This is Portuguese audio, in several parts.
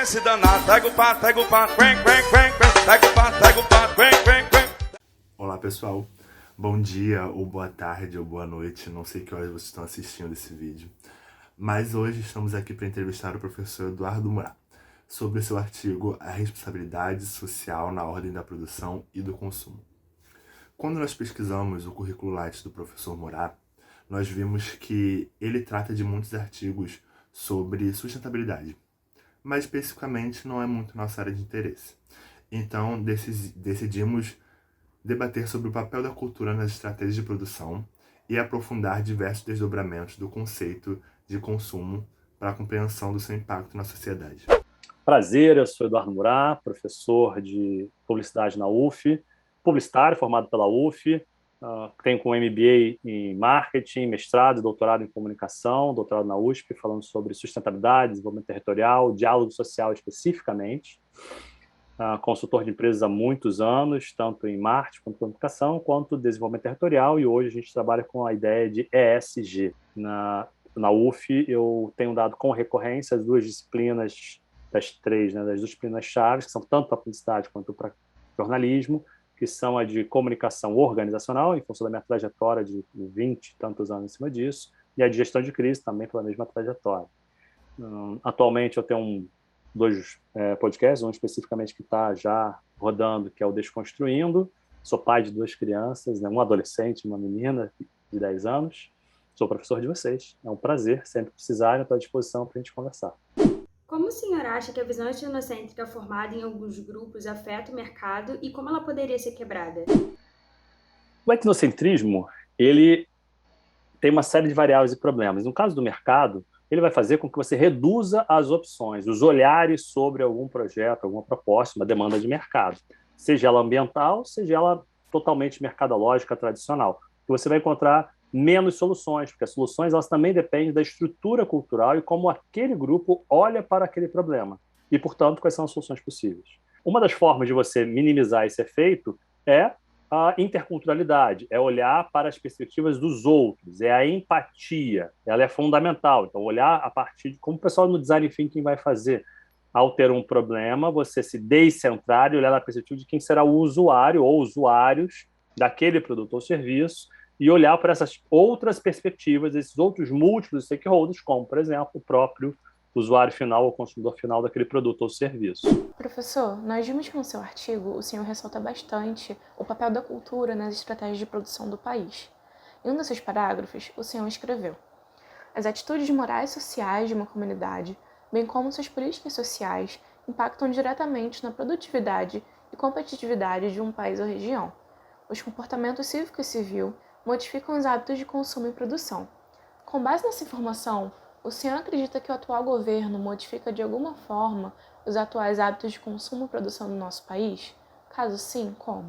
esse danado, pega o pato, quen, pega o pato, quen. Olá pessoal, bom dia, ou boa tarde, ou boa noite, não sei que horas vocês estão assistindo esse vídeo. Mas hoje estamos aqui para entrevistar o professor Eduardo Murat sobre seu artigo A Responsabilidade Social na Ordem da Produção e do Consumo. Quando nós pesquisamos o currículo Lattes do professor Murat, nós vimos que ele trata de muitos artigos sobre sustentabilidade, mas especificamente não é muito nossa área de interesse. Então decidimos debater sobre o papel da cultura nas estratégias de produção e aprofundar diversos desdobramentos do conceito de consumo para a compreensão do seu impacto na sociedade. Prazer, eu sou Eduardo Murat, professor de publicidade na UF, publicitário formado pela UF, tenho com MBA em marketing, mestrado e doutorado em comunicação, doutorado na USP, falando sobre sustentabilidade, desenvolvimento territorial, diálogo social especificamente. Consultor de empresas há muitos anos, tanto em marketing quanto comunicação, quanto desenvolvimento territorial, e hoje a gente trabalha com a ideia de ESG. Na UF eu tenho dado com recorrência as duas disciplinas das três, né, das disciplinas chaves, que são tanto para publicidade quanto para jornalismo, que são a de comunicação organizacional, em função da minha trajetória de 20 e tantos anos em cima disso, e a de gestão de crise, também pela mesma trajetória. Atualmente eu tenho dois podcasts, um especificamente que está já rodando, que é o Desconstruindo. Sou pai de duas crianças, né, um adolescente e uma menina de 10 anos. Sou professor de vocês. É um prazer, sempre precisarem, estou à disposição para a gente conversar. Como o senhor acha que a visão etnocêntrica formada em alguns grupos afeta o mercado e como ela poderia ser quebrada? O etnocentrismo, ele tem uma série de variáveis e problemas. No caso do mercado, ele vai fazer com que você reduza as opções, os olhares sobre algum projeto, alguma proposta, uma demanda de mercado, seja ela ambiental, seja ela totalmente mercadológica, tradicional. Você vai encontrar menos soluções, porque as soluções elas também dependem da estrutura cultural e como aquele grupo olha para aquele problema. E, portanto, quais são as soluções possíveis. Uma das formas de você minimizar esse efeito é a interculturalidade, é olhar para as perspectivas dos outros, é a empatia, ela é fundamental. Então, olhar a partir de como o pessoal no design thinking vai fazer. Ao ter um problema, você se descentrar e olhar na perspectiva de quem será o usuário ou usuários daquele produto ou serviço, e olhar para essas outras perspectivas, esses outros múltiplos stakeholders, como, por exemplo, o próprio usuário final ou consumidor final daquele produto ou serviço. Professor, nós vimos que no seu artigo o senhor ressalta bastante o papel da cultura nas estratégias de produção do país. Em um dos seus parágrafos, o senhor escreveu: as atitudes morais e sociais de uma comunidade, bem como suas políticas sociais, impactam diretamente na produtividade e competitividade de um país ou região. Os comportamentos cívico e civil modificam os hábitos de consumo e produção. Com base nessa informação, o senhor acredita que o atual governo modifica de alguma forma os atuais hábitos de consumo e produção no nosso país? Caso sim, como?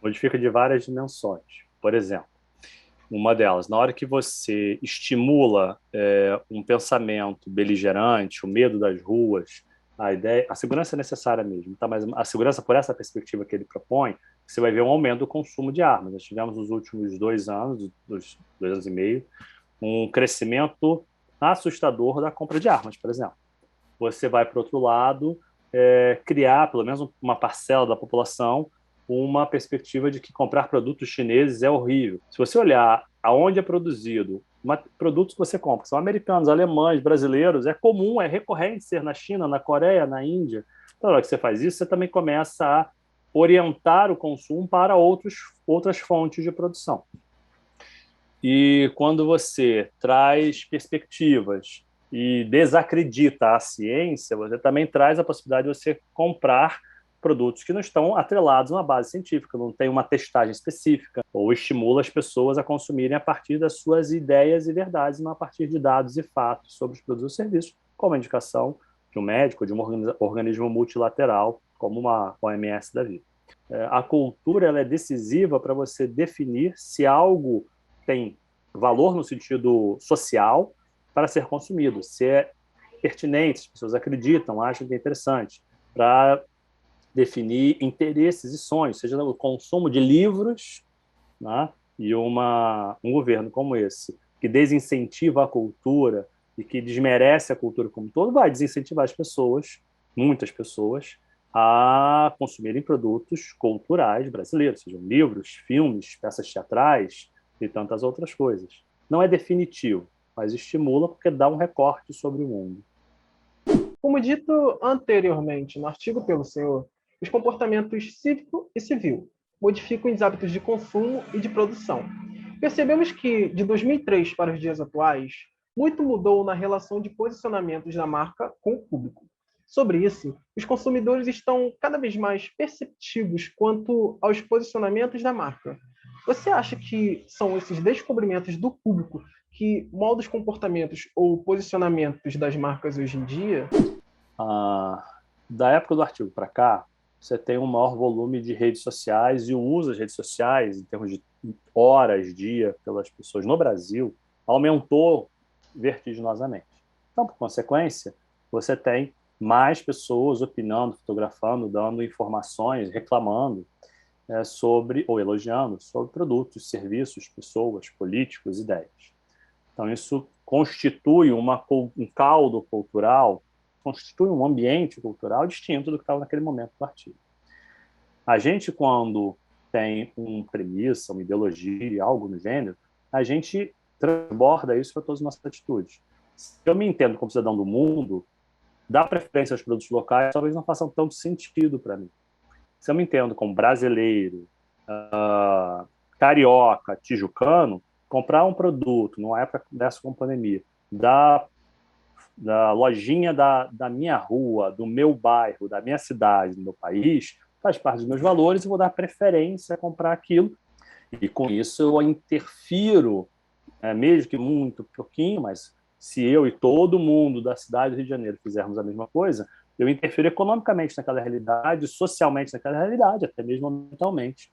Modifica de várias dimensões. Por exemplo, uma delas, na hora que você estimula um pensamento beligerante, o medo das ruas, a segurança é necessária mesmo, tá? Mas a segurança por essa perspectiva que ele propõe, você vai ver um aumento do consumo de armas. Nós tivemos nos últimos 2 anos, 2 anos e meio, um crescimento assustador da compra de armas, por exemplo. Você vai, para outro lado, criar, pelo menos uma parcela da população, uma perspectiva de que comprar produtos chineses é horrível. Se você olhar aonde é produzido, produtos que você compra, são americanos, alemães, brasileiros, é comum, é recorrente ser na China, na Coreia, na Índia. Então, na hora que você faz isso, você também começa a orientar o consumo para outras fontes de produção. E quando você traz perspectivas e desacredita a ciência, você também traz a possibilidade de você comprar produtos que não estão atrelados a uma base científica, não tem uma testagem específica, ou estimula as pessoas a consumirem a partir das suas ideias e verdades, não a partir de dados e fatos sobre os produtos e serviços, como a indicação de um médico, de um organismo multilateral, como uma OMS da vida. A cultura ela é decisiva para você definir se algo tem valor no sentido social para ser consumido, se é pertinente, as pessoas acreditam, acham que é interessante, para definir interesses e sonhos, seja no consumo de livros, né, e um governo como esse, que desincentiva a cultura e que desmerece a cultura como um todo, vai desincentivar as pessoas muitas pessoas a consumirem produtos culturais brasileiros, sejam livros, filmes, peças teatrais e tantas outras coisas. Não é definitivo, mas estimula porque dá um recorte sobre o mundo. Como dito anteriormente no artigo pelo senhor, os comportamentos cívico e civil modificam os hábitos de consumo e de produção. Percebemos que, de 2003 para os dias atuais, muito mudou na relação de posicionamentos da marca com o público. Sobre isso, os consumidores estão cada vez mais perceptivos quanto aos posicionamentos da marca. Você acha que são esses descobrimentos do público que moldam os comportamentos ou posicionamentos das marcas hoje em dia? Da época do artigo para cá, você tem um maior volume de redes sociais e o uso das redes sociais, em termos de horas, dia, pelas pessoas no Brasil, aumentou vertiginosamente. Então, por consequência, você tem mais pessoas opinando, fotografando, dando informações, reclamando sobre, ou elogiando, sobre produtos, serviços, pessoas, políticos, ideias. Então, isso constitui um caldo cultural, constitui um ambiente cultural distinto do que estava naquele momento do artigo. A gente, quando tem uma premissa, uma ideologia, algo no gênero, a gente transborda isso para todas as nossas atitudes. Se eu me entendo como cidadão do mundo, dar preferência aos produtos locais talvez não façam tanto sentido para mim. Se eu me entendo como brasileiro, carioca, tijucano, comprar um produto, numa época dessa com pandemia, da lojinha da minha rua, do meu bairro, da minha cidade, do meu país, faz parte dos meus valores e vou dar preferência a comprar aquilo. E com isso eu interfiro, mesmo que muito pouquinho, mas se eu e todo mundo da cidade do Rio de Janeiro fizermos a mesma coisa, eu interfiro economicamente naquela realidade, socialmente naquela realidade, até mesmo mentalmente.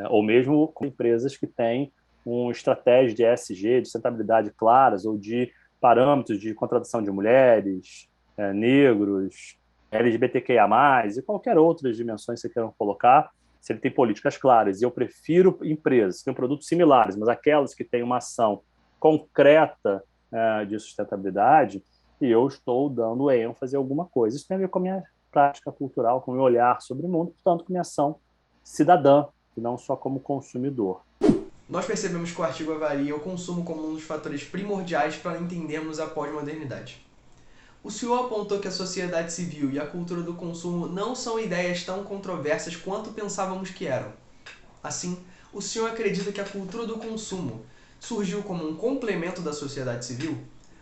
Ou mesmo com empresas que têm uma estratégia de ESG, de sustentabilidade claras, ou de parâmetros de contratação de mulheres, negros, LGBTQIA+, e qualquer outras dimensões que você queiram colocar, se ele tem políticas claras. E eu prefiro empresas que têm produtos similares, mas aquelas que têm uma ação concreta de sustentabilidade, e eu estou dando ênfase a alguma coisa. Isso tem a ver com a minha prática cultural, com o meu olhar sobre o mundo, portanto, com a minha ação cidadã, e não só como consumidor. Nós percebemos que o artigo avalia o consumo como um dos fatores primordiais para entendermos a pós-modernidade. O senhor apontou que a sociedade civil e a cultura do consumo não são ideias tão controversas quanto pensávamos que eram. Assim, o senhor acredita que a cultura do consumo surgiu como um complemento da sociedade civil?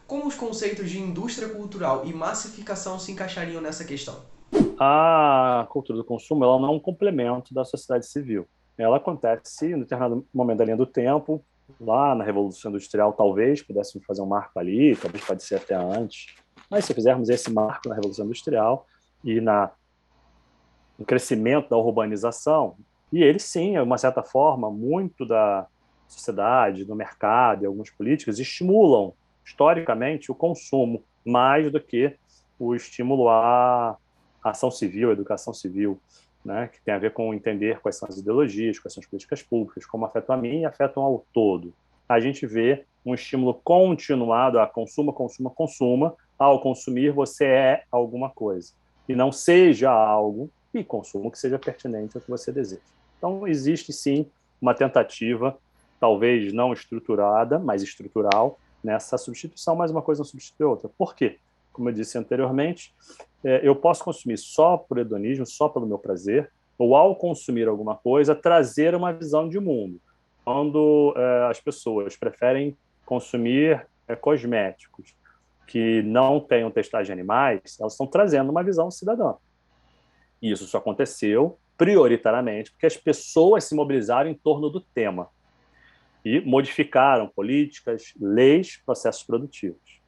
Como os conceitos de indústria cultural e massificação se encaixariam nessa questão? A cultura do consumo ela não é um complemento da sociedade civil. Ela acontece em determinado momento da linha do tempo, lá na Revolução Industrial, talvez pudéssemos fazer um marco ali, talvez pode ser até antes, mas se fizermos esse marco na Revolução Industrial e no crescimento da urbanização, e ele sim, de uma certa forma, muito da sociedade, do mercado e algumas políticas estimulam, historicamente, o consumo, mais do que o estímulo à ação civil, à educação civil, né, que tem a ver com entender quais são as ideologias, quais são as políticas públicas, como afetam a mim e afetam ao todo. A gente vê um estímulo continuado a consuma, consuma, consuma. Ao consumir, você é alguma coisa. E não seja algo e consumo que seja pertinente ao que você deseja. Então, existe, sim, uma tentativa, talvez não estruturada, mas estrutural, nessa substituição, mas uma coisa não substitui a outra. Por quê? Como eu disse anteriormente, eu posso consumir só por hedonismo, só pelo meu prazer, ou ao consumir alguma coisa, trazer uma visão de mundo. Quando as pessoas preferem consumir cosméticos que não tenham testagem de animais, elas estão trazendo uma visão cidadã. E isso só aconteceu prioritariamente porque as pessoas se mobilizaram em torno do tema e modificaram políticas, leis, processos produtivos.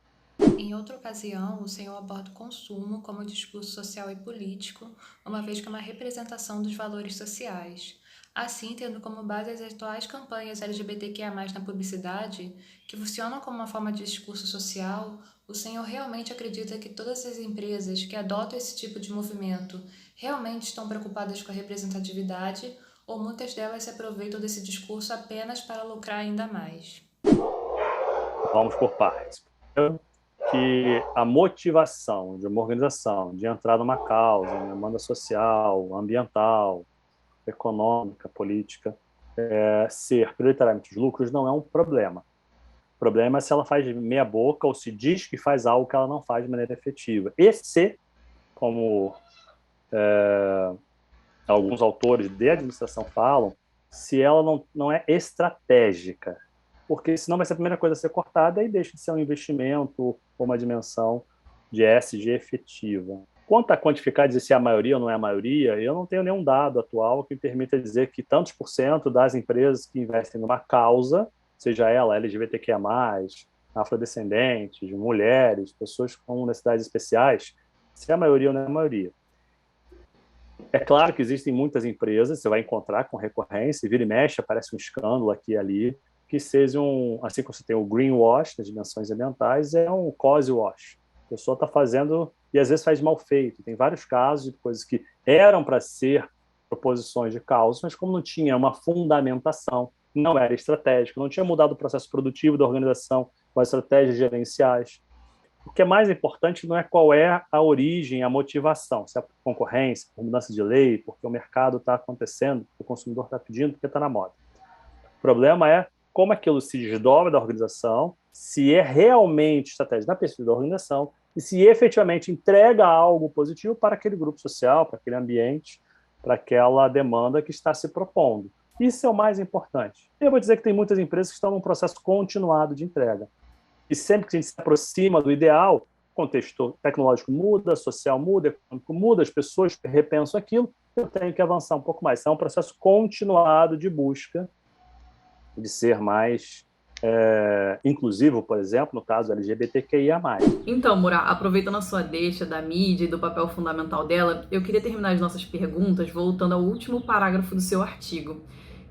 Em outra ocasião, o senhor aborda o consumo como discurso social e político, uma vez que é uma representação dos valores sociais. Assim, tendo como base as atuais campanhas LGBTQIA+, na publicidade, que funcionam como uma forma de discurso social, o senhor realmente acredita que todas as empresas que adotam esse tipo de movimento realmente estão preocupadas com a representatividade, ou muitas delas se aproveitam desse discurso apenas para lucrar ainda mais? Vamos por partes. que a motivação de uma organização de entrar numa causa, uma demanda social, ambiental, econômica, política, ser prioritariamente os lucros não é um problema. O problema é se ela faz de meia boca ou se diz que faz algo que ela não faz de maneira efetiva. E se, como alguns autores de administração falam, se ela não é estratégica, porque senão vai ser a primeira coisa a ser cortada e deixa de ser um investimento ou uma dimensão de ESG efetiva. Quanto a quantificar, dizer se é a maioria ou não é a maioria, eu não tenho nenhum dado atual que me permita dizer que tantos por cento das empresas que investem numa causa, seja ela LGBTQIA+, afrodescendentes, mulheres, pessoas com necessidades especiais, se é a maioria ou não é a maioria. É claro que existem muitas empresas, você vai encontrar com recorrência, vira e mexe, aparece um escândalo aqui e ali, que sejam, assim como você tem o greenwash nas dimensões ambientais, é um cause wash. A pessoa está fazendo, e às vezes faz mal feito. Tem vários casos de coisas que eram para ser proposições de causa, mas como não tinha uma fundamentação, não era estratégico, não tinha mudado o processo produtivo da organização, com as estratégias gerenciais. O que é mais importante não é qual é a origem, a motivação, se é por concorrência, por mudança de lei, porque o mercado está acontecendo, porque o consumidor está pedindo, porque está na moda. O problema é como aquilo se desdobra da organização, se é realmente estratégia na perspectiva da organização e se efetivamente entrega algo positivo para aquele grupo social, para aquele ambiente, para aquela demanda que está se propondo. Isso é o mais importante. Eu vou dizer que tem muitas empresas que estão num processo continuado de entrega. E sempre que a gente se aproxima do ideal, o contexto tecnológico muda, social muda, econômico muda, as pessoas repensam aquilo, eu tenho que avançar um pouco mais. É um processo continuado de busca de ser mais inclusivo, por exemplo, no caso LGBTQIA+. Então, Murá, aproveitando a sua deixa da mídia e do papel fundamental dela, eu queria terminar as nossas perguntas voltando ao último parágrafo do seu artigo,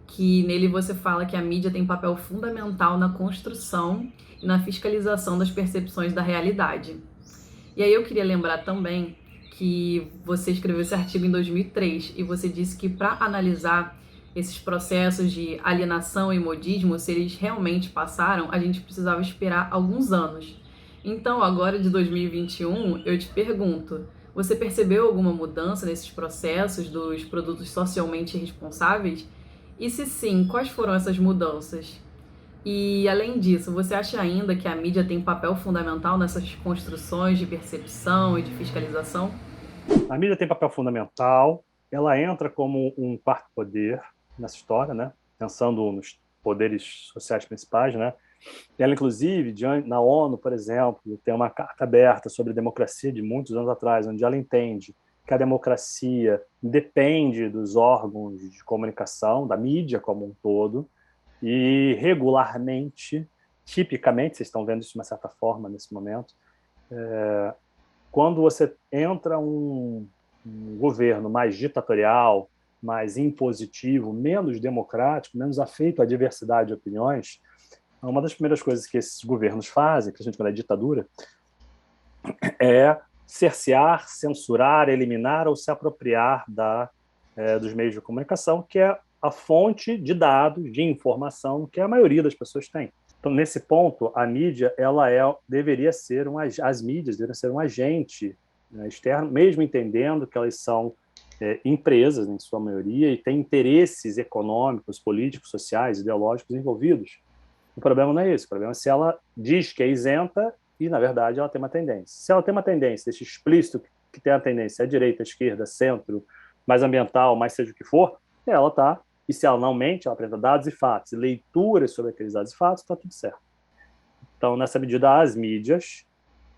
que nele você fala que a mídia tem papel fundamental na construção e na fiscalização das percepções da realidade. E aí eu queria lembrar também que você escreveu esse artigo em 2003 e você disse que para analisar esses processos de alienação e modismo, se eles realmente passaram, a gente precisava esperar alguns anos. Então, agora de 2021, eu te pergunto, você percebeu alguma mudança nesses processos dos produtos socialmente responsáveis? E se sim, quais foram essas mudanças? E, além disso, você acha ainda que a mídia tem papel fundamental nessas construções de percepção e de fiscalização? A mídia tem papel fundamental, ela entra como um quarto poder nessa história, né? Pensando nos poderes sociais principais, né? Ela, inclusive, na ONU, por exemplo, tem uma carta aberta sobre democracia de muitos anos atrás, onde ela entende que a democracia depende dos órgãos de comunicação, da mídia como um todo, e regularmente, tipicamente, vocês estão vendo isso de uma certa forma nesse momento, quando você entra um governo mais ditatorial, mais impositivo, menos democrático, menos afeito à diversidade de opiniões, uma das primeiras coisas que esses governos fazem, principalmente quando é ditadura, é cercear, censurar, eliminar ou se apropriar dos meios de comunicação, que é a fonte de dados, de informação que a maioria das pessoas tem. Então, nesse ponto, a mídia deveria ser as mídias deveriam ser um agente externo, mesmo entendendo que elas são empresas, em sua maioria, e têm interesses econômicos, políticos, sociais, ideológicos envolvidos. O problema não é esse. O problema é se ela diz que é isenta e, na verdade, ela tem uma tendência. Se ela tem uma tendência, deixa explícito que tem a tendência à direita, à esquerda, centro, mais ambiental, mais seja o que for, ela está. E se ela não mente, ela apresenta dados e fatos, e leituras sobre aqueles dados e fatos, está tudo certo. Então, nessa medida, as mídias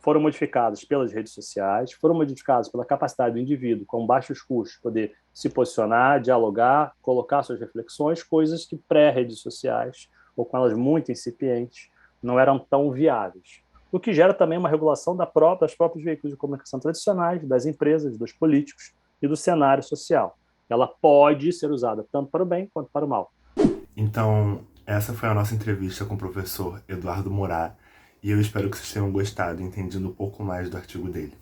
foram modificadas pelas redes sociais, foram modificadas pela capacidade do indivíduo, com baixos custos, poder se posicionar, dialogar, colocar suas reflexões, coisas que pré-redes sociais, ou com elas muito incipientes, não eram tão viáveis. O que gera também uma regulação das próprios veículos de comunicação tradicionais, das empresas, dos políticos e do cenário social. Ela pode ser usada tanto para o bem quanto para o mal. Então, essa foi a nossa entrevista com o professor Eduardo Murá, e eu espero que vocês tenham gostado, entendido um pouco mais do artigo dele.